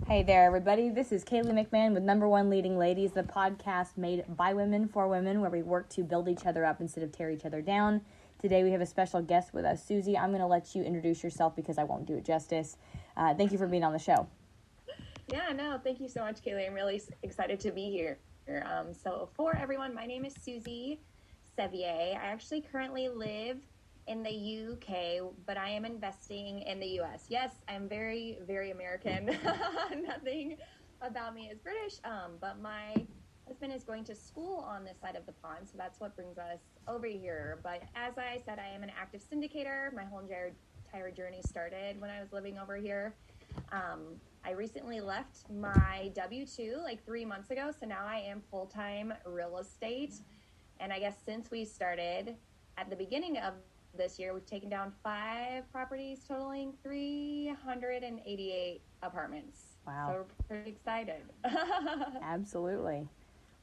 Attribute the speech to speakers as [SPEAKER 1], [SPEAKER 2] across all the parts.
[SPEAKER 1] Hey there, everybody. This is Kaylee McMahon with Number One Leading Ladies, the podcast made by women for women, where we work to build each other up instead of tear each other down. Today we have a special guest with us, Suzy. I'm going to let you introduce yourself because I won't do it justice. Thank you for being on the show.
[SPEAKER 2] Yeah, no, thank you so much, Kaylee. I'm really excited to be here. So for everyone, my name is Suzy Sevier. I actually currently live in the UK, but I am investing in the US. Yes, I'm very, very American. Nothing about me is British, but my husband is going to school on this side of the pond, so that's what brings us over here. But as I said, I am an active syndicator. My whole entire journey started when I was living over here. I recently left my W-2 like 3 months ago, so now I am full-time real estate. And I guess since we started at the beginning of this year, we've taken down 5 properties totaling 388 apartments.
[SPEAKER 1] Wow.
[SPEAKER 2] So we're pretty excited.
[SPEAKER 1] Absolutely.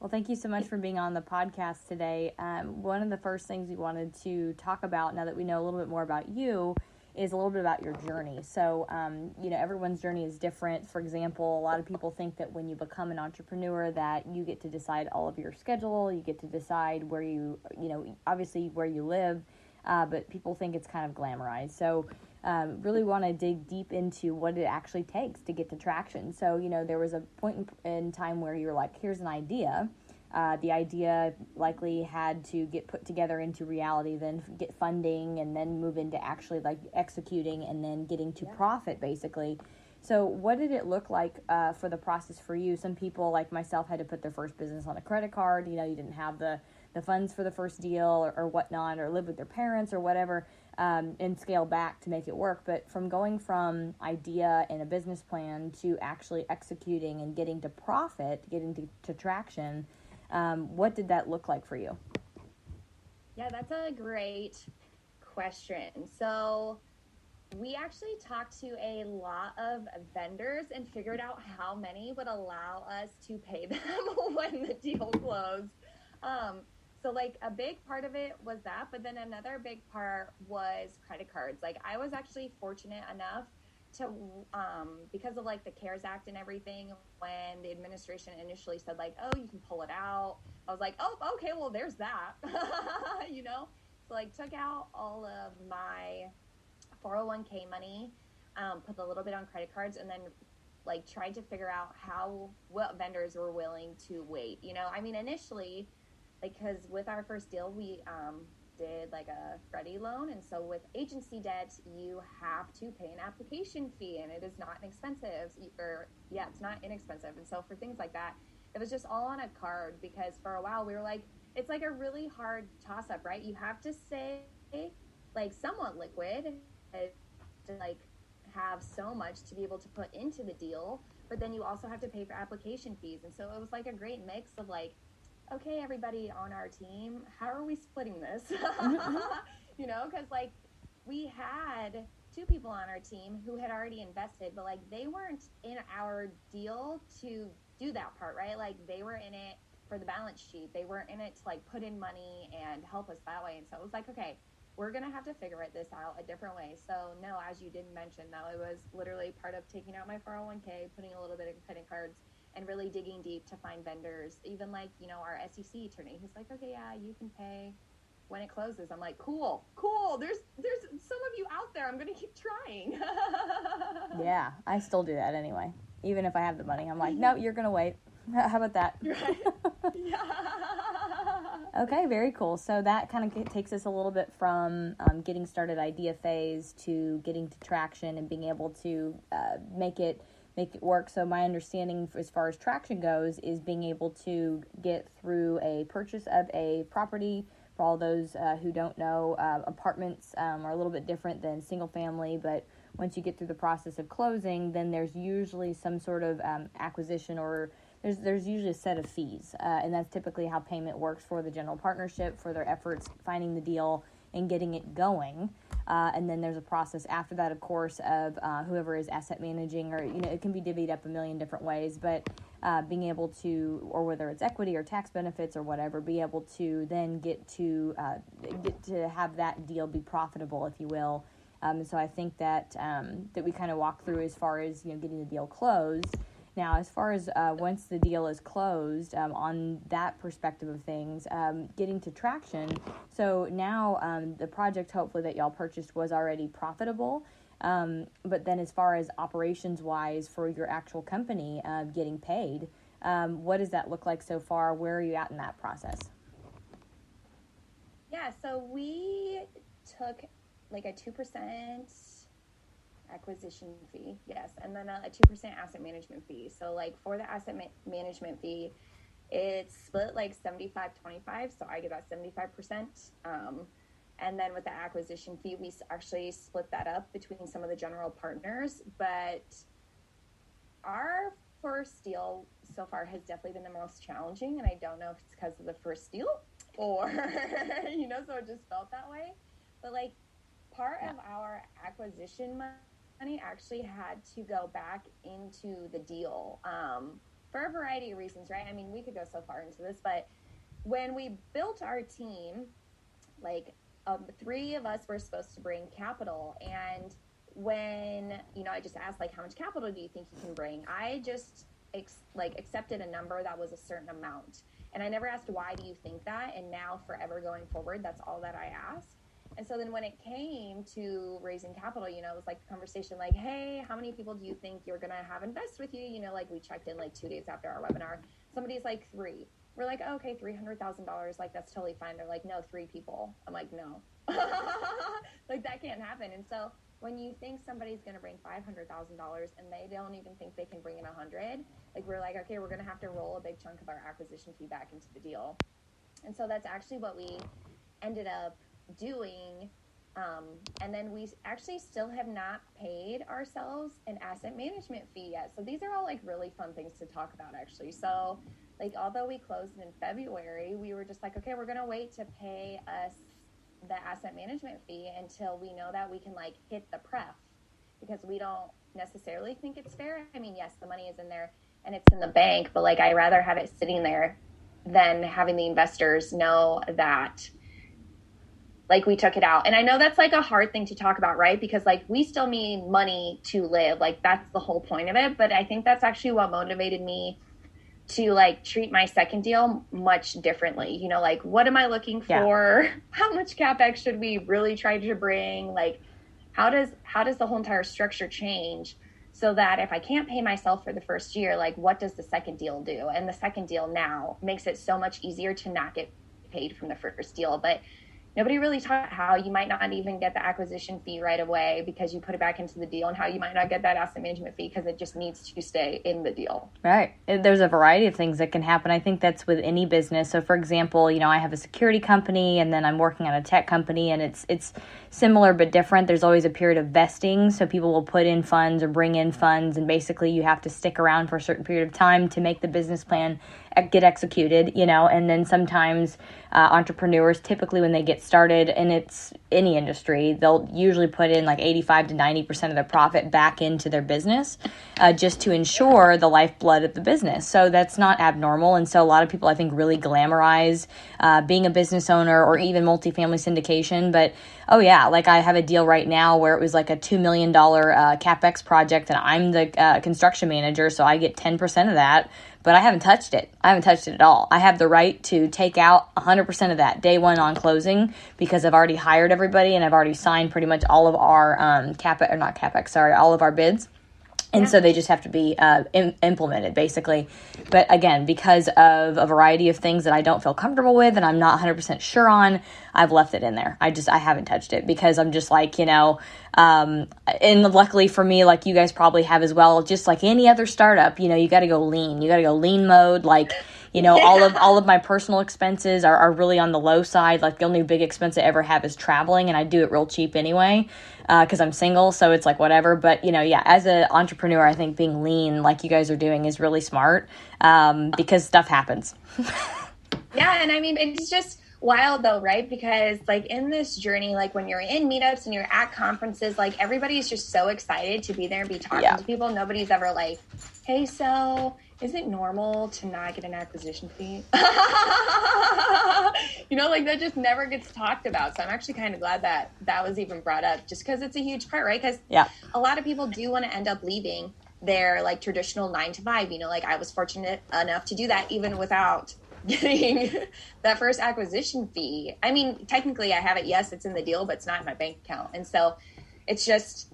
[SPEAKER 1] Well, thank you so much for being on the podcast today. One of the first things we wanted to talk about, now that we know a little bit more about you, is a little bit about your journey. So, everyone's journey is different. For example, a lot of people think that when you become an entrepreneur that you get to decide all of your schedule, you get to decide where obviously where you live, but people think it's kind of glamorized. So, really want to dig deep into what it actually takes to get to traction. So, there was a point in time where you're like, here's an idea. The idea likely had to get put together into reality, then get funding, and then move into actually like executing and then getting to profit, basically. So what did it look like for the process for you? Some people, like myself, had to put their first business on a credit card. You didn't have the funds for the first deal or whatnot, or live with their parents or whatever, and scale back to make it work. But from going from idea and a business plan to actually executing and getting to profit, getting to traction, what did that look like for you?
[SPEAKER 2] Yeah, that's a great question. So we actually talked to a lot of vendors and figured out how many would allow us to pay them when the deal closed. So like a big part of it was that, but then another big part was credit cards. Like I was actually fortunate enough to, because of like the CARES Act and everything, when the administration initially said like, oh, you can pull it out, I was like, oh, okay, well, there's that, So like took out all of my 401k money, put a little bit on credit cards, and then like tried to figure out what vendors were willing to wait. Initially, because with our first deal, we did like a Freddie loan, and so with agency debt you have to pay an application fee, and it is not inexpensive, it's not inexpensive. And so for things like that, it was just all on a card, because for a while we were like, it's like a really hard toss up, right? You have to say like somewhat liquid to like have so much to be able to put into the deal, but then you also have to pay for application fees. And so it was like a great mix of like, okay, everybody on our team, how are we splitting this? Because like we had 2 people on our team who had already invested, but like they weren't in our deal to do that part, right? Like they were in it for the balance sheet. They weren't in it to like put in money and help us that way. And so it was like, okay, we're going to have to figure this out a different way. So no, as you did mention, though, it was literally part of taking out my 401k, putting a little bit in credit cards, and really digging deep to find vendors. Even like, our SEC attorney, he's like, okay, yeah, you can pay when it closes. I'm like, cool. There's some of you out there. I'm going to keep trying.
[SPEAKER 1] Yeah, I still do that anyway. Even if I have the money, I'm like, no, you're going to wait. How about that?
[SPEAKER 2] Right. Yeah.
[SPEAKER 1] Okay, very cool. So that kind of takes us a little bit from getting started idea phase to getting to traction and being able to make it work. So my understanding as far as traction goes is being able to get through a purchase of a property. For all those who don't know, apartments are a little bit different than single family, but once you get through the process of closing, then there's usually some sort of acquisition, or there's usually a set of fees, and that's typically how payment works for the general partnership for their efforts finding the deal and getting it going. And then there's a process after that, of course, of whoever is asset managing, or it can be divvied up a million different ways, but being able to, or whether it's equity or tax benefits or whatever, be able to then get to have that deal be profitable, if you will. So I think that we kind of walk through as far as getting the deal closed. Now, as far as once the deal is closed, on that perspective of things, getting to traction. So now the project, hopefully, that y'all purchased was already profitable. But then as far as operations-wise for your actual company getting paid, what does that look like so far? Where are you at in that process?
[SPEAKER 2] Yeah, so we took like a 2% acquisition fee, yes, and then a 2% asset management fee. So like for the asset management fee, it's split like 75-25, so I get about 75%. And then with the acquisition fee, we actually split that up between some of the general partners. But our first deal so far has definitely been the most challenging, and I don't know if it's because of the first deal or, so it just felt that way. But like part of our acquisition money actually had to go back into the deal for a variety of reasons, right? I mean, we could go so far into this, but when we built our team, like 3 of us were supposed to bring capital, and when I just asked like, how much capital do you think you can bring, I just accepted a number that was a certain amount, and I never asked why do you think that, and now forever going forward, that's all that I ask. And so then when it came to raising capital, it was like the conversation like, hey, how many people do you think you're going to have invest with you? Like we checked in like 2 days after our webinar. Somebody's like 3. We're like, oh, okay, $300,000. Like, that's totally fine. They're like, no, 3 people. I'm like, no. Like, that can't happen. And so when you think somebody's going to bring $500,000 and they don't even think they can bring in 100, like, we're like, okay, we're going to have to roll a big chunk of our acquisition fee back into the deal. And so that's actually what we ended up doing. And then we actually still have not paid ourselves an asset management fee yet. So these are all like really fun things to talk about, actually. So like, although we closed in February, we were just like, okay, we're going to wait to pay us the asset management fee until we know that we can like hit the pref, because we don't necessarily think it's fair. I mean, yes, the money is in there and it's in the bank, but like, I rather have it sitting there than having the investors know that like we took it out. And I know that's like a hard thing to talk about, right? Because like we still need money to live. Like that's the whole point of it. But I think that's actually what motivated me to like treat my second deal much differently. Like, what am I looking for? Yeah. How much CapEx should we really try to bring? Like, how does the whole entire structure change so that if I can't pay myself for the first year, like what does the second deal do? And the second deal now makes it so much easier to not get paid from the first deal. But nobody really taught how you might not even get the acquisition fee right away because you put it back into the deal, and how you might not get that asset management fee because it just needs to stay in the deal.
[SPEAKER 1] Right. There's a variety of things that can happen. I think that's with any business. So, for example, I have a security company, and then I'm working on a tech company, and it's similar but different. There's always a period of vesting. So people will put in funds or bring in funds, and basically you have to stick around for a certain period of time to make the business plan get executed, and then sometimes entrepreneurs, typically when they get started, and it's any industry, they'll usually put in like 85 to 90% of their profit back into their business just to ensure the lifeblood of the business. So that's not abnormal. And so a lot of people, I think, really glamorize being a business owner or even multifamily syndication. But oh yeah, like I have a deal right now where it was like a $2 million CapEx project, and I'm the construction manager, so I get 10% of that. But I haven't touched it. I haven't touched it at all. I have the right to take out 100% of that day one on closing because I've already hired everybody and I've already signed pretty much all of our all of our bids. And so they just have to be implemented, basically. But again, because of a variety of things that I don't feel comfortable with and I'm not 100% sure on, I've left it in there. I haven't touched it because I'm just like, and luckily for me, like you guys probably have as well, just like any other startup, you got to go lean. You got to go lean mode. Like, all of my personal expenses are really on the low side. Like the only big expense I ever have is traveling, and I do it real cheap anyway. Because I'm single, so it's like whatever. But, as an entrepreneur, I think being lean like you guys are doing is really smart because stuff happens.
[SPEAKER 2] Yeah, and I mean, it's just wild though, right? Because like in this journey, like when you're in meetups and you're at conferences, like everybody's just so excited to be there and be talking to people. Nobody's ever like, hey, so is it normal to not get an acquisition fee? Like that just never gets talked about. So I'm actually kind of glad that was even brought up, just because it's a huge part, right? Because a lot of people do want to end up leaving their like traditional 9 to 5. You know, like I was fortunate enough to do that even without getting that first acquisition fee. I mean, technically I have it. Yes, it's in the deal, but it's not in my bank account. And so it's just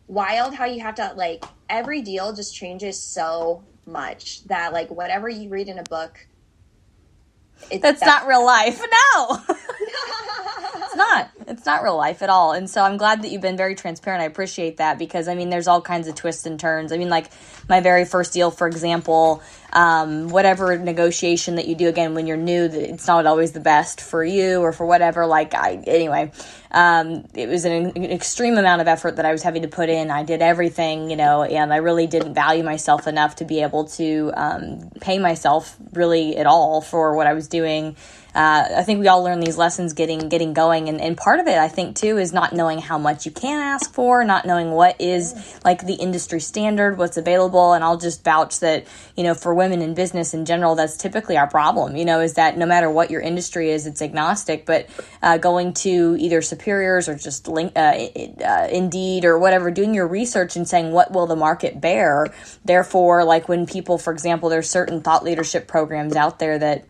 [SPEAKER 2] wild how you have to, like, every deal just changes so much that like whatever you read in a book,
[SPEAKER 1] that's not real life. No. It's not real life at all. And so I'm glad that you've been very transparent. I appreciate that, because I mean, there's all kinds of twists and turns. I mean, like my very first deal, for example, whatever negotiation that you do, again, when you're new, that it's not always the best for you or for whatever. It was an extreme amount of effort that I was having to put in. I did everything, and I really didn't value myself enough to be able to pay myself really at all for what I was doing. I think we all learn these lessons getting going. And part of it, I think, too, is not knowing how much you can ask for, not knowing what is like the industry standard, what's available. And I'll just vouch that, for women in business in general, that's typically our problem, is that no matter what your industry is, it's agnostic. But going to either superiors or just Indeed or whatever, doing your research and saying, what will the market bear? Therefore, like when people, for example, there's certain thought leadership programs out there that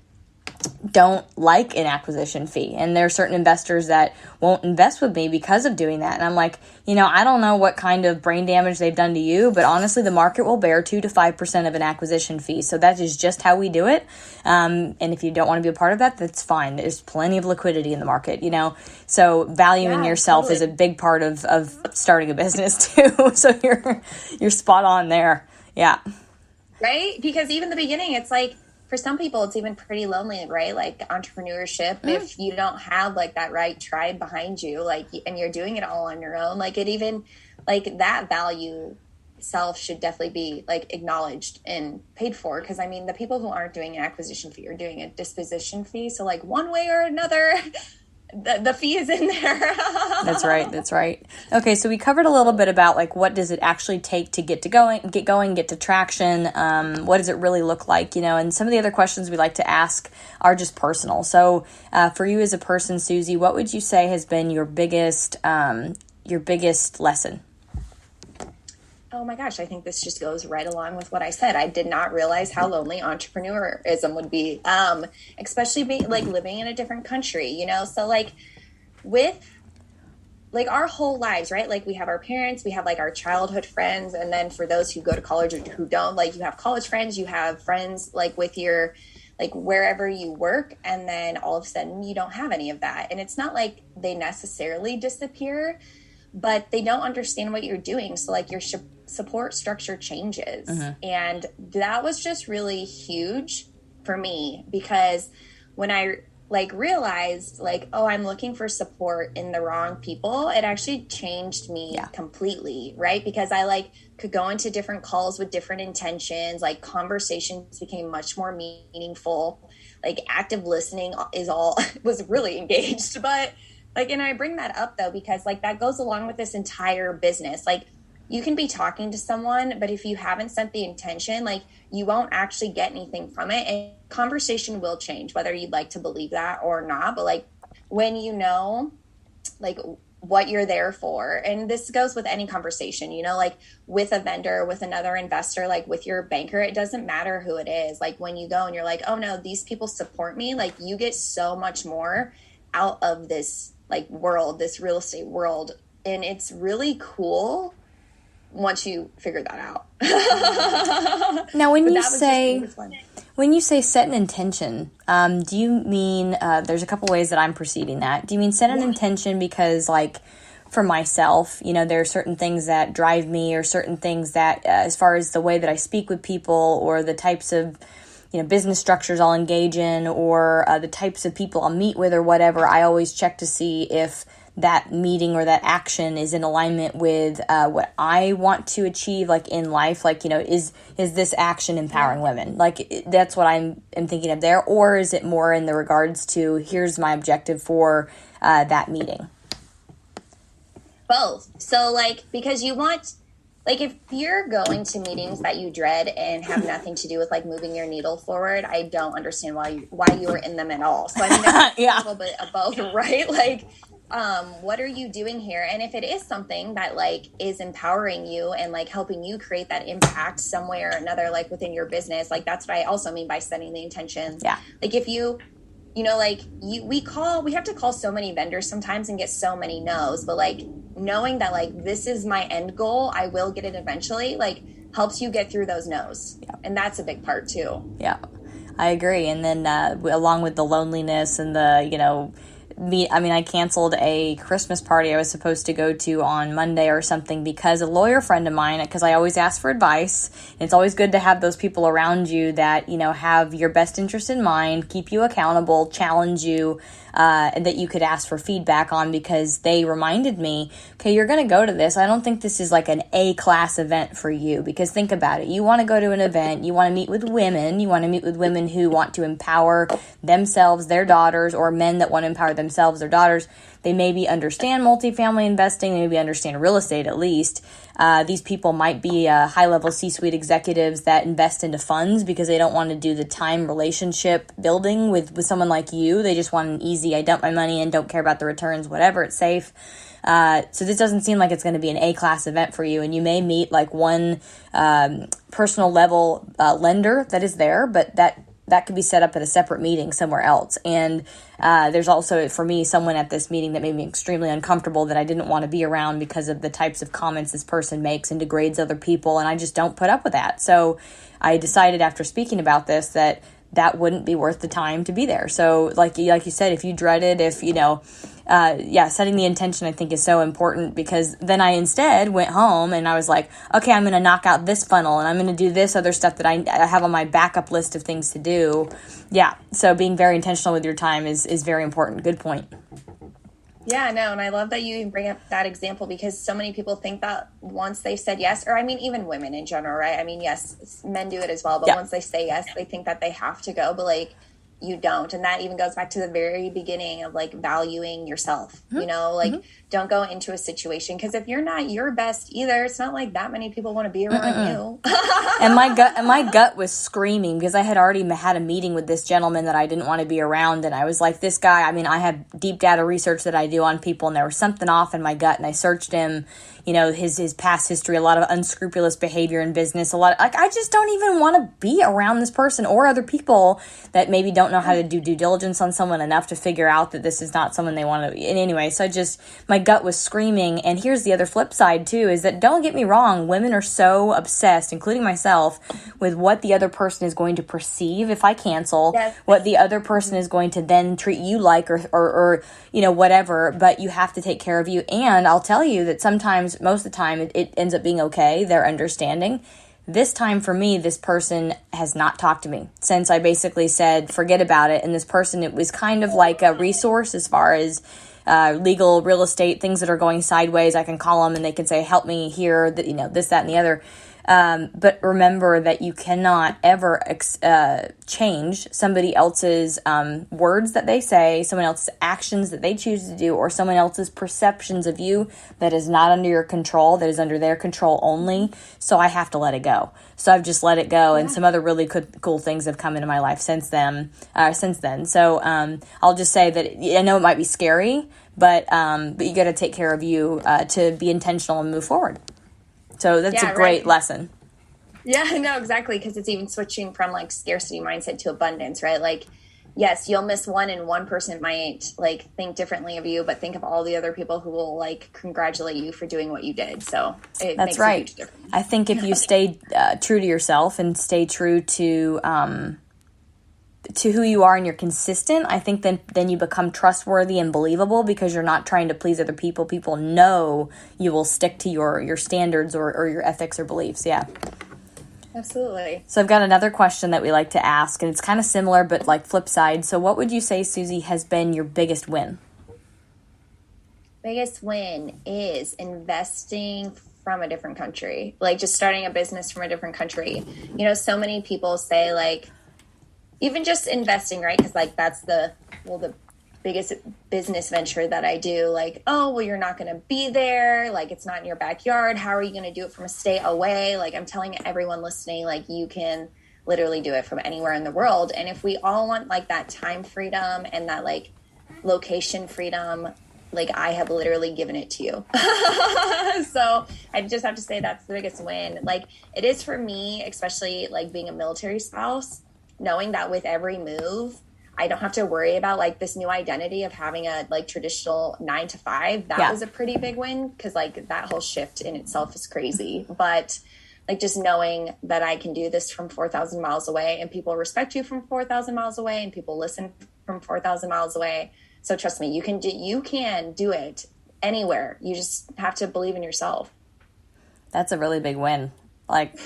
[SPEAKER 1] don't like an acquisition fee, and there are certain investors that won't invest with me because of doing that. And I'm like, I don't know what kind of brain damage they've done to you, but honestly, the market will bear 2 to 5% of an acquisition fee. So that is just how we do it. And if you don't want to be a part of that, that's fine. There's plenty of liquidity in the market, So valuing yourself is a big part of starting a business too. So you're spot on there. Yeah.
[SPEAKER 2] Right? Because even the beginning, it's like, for some people, it's even pretty lonely, right? Like entrepreneurship, if you don't have like that right tribe behind you, like, and you're doing it all on your own, like it even, like that value self should definitely be like acknowledged and paid for. Cause I mean, the people who aren't doing an acquisition fee are doing a disposition fee. So like one way or another, the fee is in there.
[SPEAKER 1] That's right. Okay, so we covered a little bit about like what does it actually take to get to traction. What does it really look like, and some of the other questions we like to ask are just personal. So for you as a person, Suzy, what would you say has been your biggest lesson?
[SPEAKER 2] Oh my gosh, I think this just goes right along with what I said. I did not realize how lonely entrepreneurism would be, especially being like living in a different country, So like with like our whole lives, right? Like we have our parents, we have like our childhood friends. And then for those who go to college or who don't, like you have college friends, you have friends like with your, like wherever you work. And then all of a sudden you don't have any of that. And it's not like they necessarily disappear, but they don't understand what you're doing. So like your support structure changes. And that was just really huge for me, because when I like realized like, oh, I'm looking for support in the wrong people, it actually changed me completely, right? Because I like could go into different calls with different intentions, like conversations became much more meaningful, like active listening was really engaged. But like, and I bring that up though, because like that goes along with this entire business. Like you can be talking to someone, but if you haven't set the intention, like you won't actually get anything from it. And conversation will change, whether you'd like to believe that or not. But like when you know, like what you're there for, and this goes with any conversation, like with a vendor, with another investor, like with your banker, it doesn't matter who it is. Like when you go and you're like, oh no, these people support me. Like you get so much more out of this like world, this real estate world. And it's really cool once you figure that out.
[SPEAKER 1] Now, when you say set an intention, do you mean, there's a couple ways that I'm perceiving that. Do you mean set an intention because like for myself, there are certain things that drive me, or certain things that, as far as the way that I speak with people, or the types of, business structures I'll engage in, or the types of people I'll meet with or whatever, I always check to see if that meeting or that action is in alignment with what I want to achieve, like in life, like, is this action empowering women? Like that's what I'm thinking of there. Or is it more in the regards to here's my objective for that meeting?
[SPEAKER 2] Both. So like, because you want, like if you're going to meetings that you dread and have nothing to do with like moving your needle forward, I don't understand why you are in them at all. So I mean, there's a little bit of both, right? Like what are you doing here? And if it is something that like is empowering you and like helping you create that impact some way or another, like within your business, like that's what I also mean by setting the intentions.
[SPEAKER 1] Yeah.
[SPEAKER 2] Like if we have to call so many vendors sometimes and get so many no's, but like knowing that like this is my end goal, I will get it eventually, like helps you get through those no's. Yeah. And that's a big part too.
[SPEAKER 1] Yeah, I agree. And then along with the loneliness and the, I canceled a Christmas party I was supposed to go to on Monday or something because a lawyer friend of mine, because I always ask for advice, and it's always good to have those people around you that, have your best interest in mind, keep you accountable, challenge you, and that you could ask for feedback on, because they reminded me, okay, you're going to go to this. I don't think this is like an A-class event for you, because think about it. You want to go to an event, you want to meet with women, who want to empower themselves, their daughters, or men that want to empower themselves, their daughters. They maybe understand multifamily investing, they maybe understand real estate at least. These people might be high-level C-suite executives that invest into funds because they don't want to do the time relationship building with someone like you. They just want an easy, I dump my money and don't care about the returns, whatever, it's safe. So this doesn't seem like it's going to be an A-class event for you. And you may meet like one personal level lender that is there, but that could be set up at a separate meeting somewhere else. And there's also, for me, someone at this meeting that made me extremely uncomfortable that I didn't want to be around because of the types of comments this person makes and degrades other people. And I just don't put up with that. So I decided after speaking about this that wouldn't be worth the time to be there. So like you said, if you dreaded, setting the intention I think is so important, because then I instead went home and I was like, okay, I'm going to knock out this funnel and I'm going to do this other stuff that I have on my backup list of things to do. Yeah. So being very intentional with your time is very important. Good point.
[SPEAKER 2] Yeah, no, and I love that you bring up that example, because so many people think that once they've said yes, or even women in general, right? Yes, men do it as well, but once they say yes, they think that they have to go, but like you don't. And that even goes back to the very beginning of like valuing yourself, don't go into a situation, because if you're not your best either, it's not like that many people want to be around you.
[SPEAKER 1] And my gut was screaming, because I had already had a meeting with this gentleman that I didn't want to be around. And I was like, this guy, I have deep data research that I do on people, and there was something off in my gut, and I searched him, his past history, a lot of unscrupulous behavior in business, I just don't even want to be around this person or other people that maybe don't know how to do due diligence on someone enough to figure out that this is not someone they want to. And anyway, so my gut was screaming. And here's the other flip side too, is that, don't get me wrong, women are so obsessed, including myself, with what the other person is going to perceive if I cancel, what the other person is going to then treat you like, or whatever. But you have to take care of you. And I'll tell you that sometimes, most of the time, it ends up being okay. They're understanding. This time for me, this person has not talked to me since I basically said, forget about it. And this person, it was kind of like a resource as far as legal, real estate, things that are going sideways. I can call them and they can say, help me here, this, that, and the other. But remember that you cannot ever change somebody else's words that they say, someone else's actions that they choose to do, or someone else's perceptions of you that is not under your control, that is under their control only. So I have to let it go. So I've just let it go, and some other really cool things have come into my life since then. So I'll just say that I know it might be scary, but you got to take care of you to be intentional and move forward. So that's a great lesson.
[SPEAKER 2] Yeah, no, exactly. Because it's even switching from like scarcity mindset to abundance, right? Like, yes, you'll miss one, and one person might like think differently of you, but think of all the other people who will like congratulate you for doing what you did. So it makes a huge difference.
[SPEAKER 1] I think if you stay true to yourself and stay true to who you are and you're consistent, I think then you become trustworthy and believable, because you're not trying to please other people. People know you will stick to your standards or your ethics or beliefs. Yeah.
[SPEAKER 2] Absolutely.
[SPEAKER 1] So I've got another question that we like to ask, and it's kind of similar, but like flip side. So what would you say, Suzy, has been your biggest win?
[SPEAKER 2] Biggest win is investing from a different country, like just starting a business from a different country. So many people say like, even just investing, right? Because like that's the biggest business venture that I do. Like, oh, well, you're not going to be there. Like, it's not in your backyard. How are you going to do it from a state away? Like, I'm telling everyone listening, like, you can literally do it from anywhere in the world. And if we all want like that time freedom and that like location freedom, like I have literally given it to you. So I just have to say that's the biggest win. Like it is for me, especially like being a military spouse, knowing that with every move, I don't have to worry about like this new identity of having a like traditional 9 to 5. That was a pretty big win, because like that whole shift in itself is crazy. But like just knowing that I can do this from 4,000 miles away, and people respect you from 4,000 miles away, and people listen from 4,000 miles away. So trust me, you can do it anywhere. You just have to believe in yourself.
[SPEAKER 1] That's a really big win. Like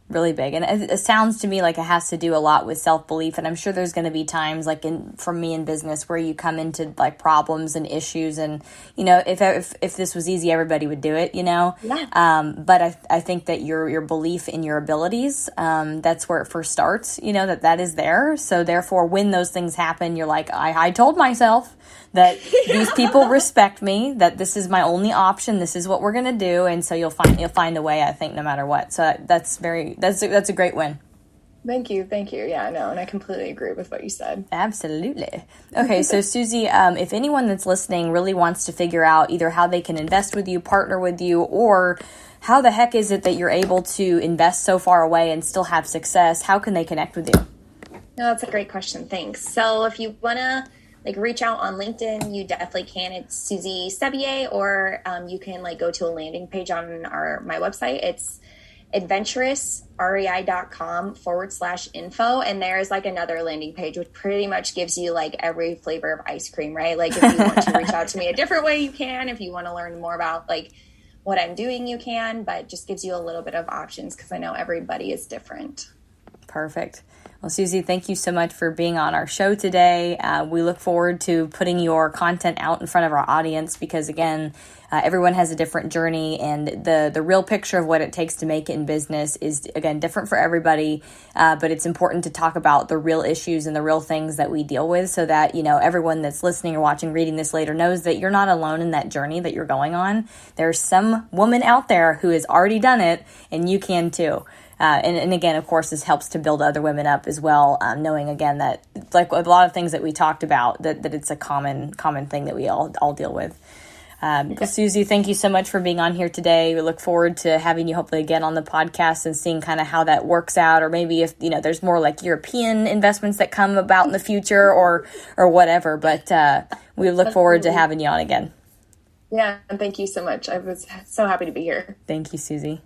[SPEAKER 1] really big. And it sounds to me like it has to do a lot with self-belief. And I'm sure there's going to be times like for me in business where you come into like problems and issues, and, you know, if this was easy, everybody would do it, you know?
[SPEAKER 2] Yeah.
[SPEAKER 1] But I think that your belief in your abilities, that's where it first starts, you know, that is there. So therefore, when those things happen, you're like, I told myself that these people respect me, that this is my only option, this is what we're going to do. And so you'll find a way, I think, no matter what. So that's a great win.
[SPEAKER 2] Thank you. Yeah, no, and I completely agree with what you said.
[SPEAKER 1] Absolutely. Okay, so Suzy, if anyone that's listening really wants to figure out either how they can invest with you, partner with you, or how the heck is it that you're able to invest so far away and still have success, how can they connect with you?
[SPEAKER 2] No, that's a great question. Thanks. So if you want to like reach out on LinkedIn, you definitely can. It's Suzy Sevier, or you can like go to a landing page on my website. It's adventurousrei.com/info. And there's like another landing page, which pretty much gives you like every flavor of ice cream, right? Like if you want to reach out to me a different way, you can. If you want to learn more about like what I'm doing, you can, but just gives you a little bit of options, because I know everybody is different.
[SPEAKER 1] Perfect. Well, Suzy, thank you so much for being on our show today. We look forward to putting your content out in front of our audience, because again, everyone has a different journey, and the real picture of what it takes to make it in business is, again, different for everybody. But it's important to talk about the real issues and the real things that we deal with, so that, you know, everyone that's listening or watching, reading this later knows that you're not alone in that journey that you're going on. There's some woman out there who has already done it, and you can too. And again, of course, this helps to build other women up as well, knowing, again, that like a lot of things that we talked about, that it's a common thing that we all deal with. Okay. Suzy, thank you so much for being on here today. We look forward to having you hopefully again on the podcast and seeing kind of how that works out, or maybe if, you know, there's more like European investments that come about in the future or whatever. But we look forward to having you on again.
[SPEAKER 2] Yeah, and thank you so much. I was so happy to be here.
[SPEAKER 1] Thank you, Suzy.